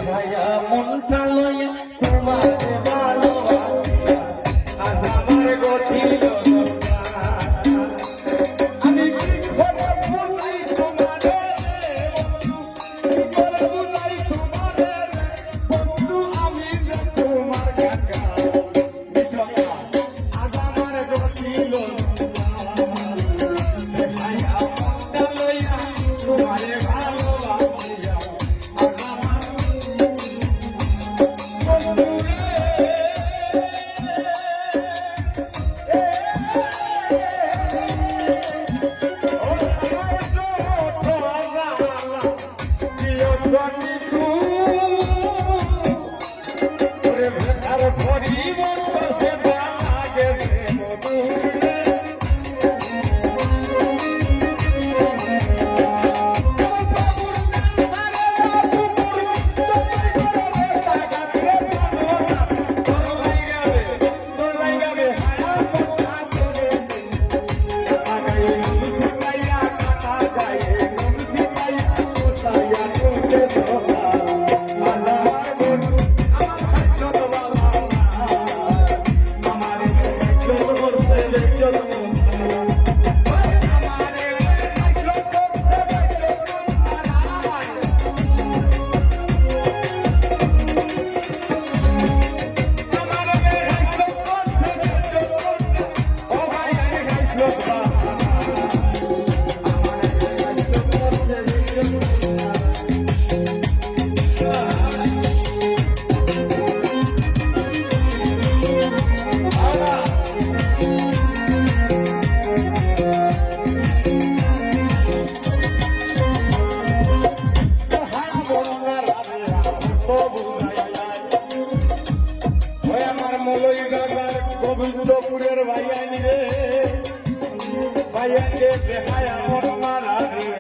ভাইয়া মনটা লইয়া তোমার ভালো আজ আমার গঠিল আমি কি করে বুঝি তোমারে বুঝাই তোমারে বন্ধু আমি যে তোমার কাকা আজ আমার গঠিল ভাইয়া মনটা লইয়া তোমারে ভালো গোবিন্দপুরের ভাইয়া নিরে ভাইয়াকে বেহায়া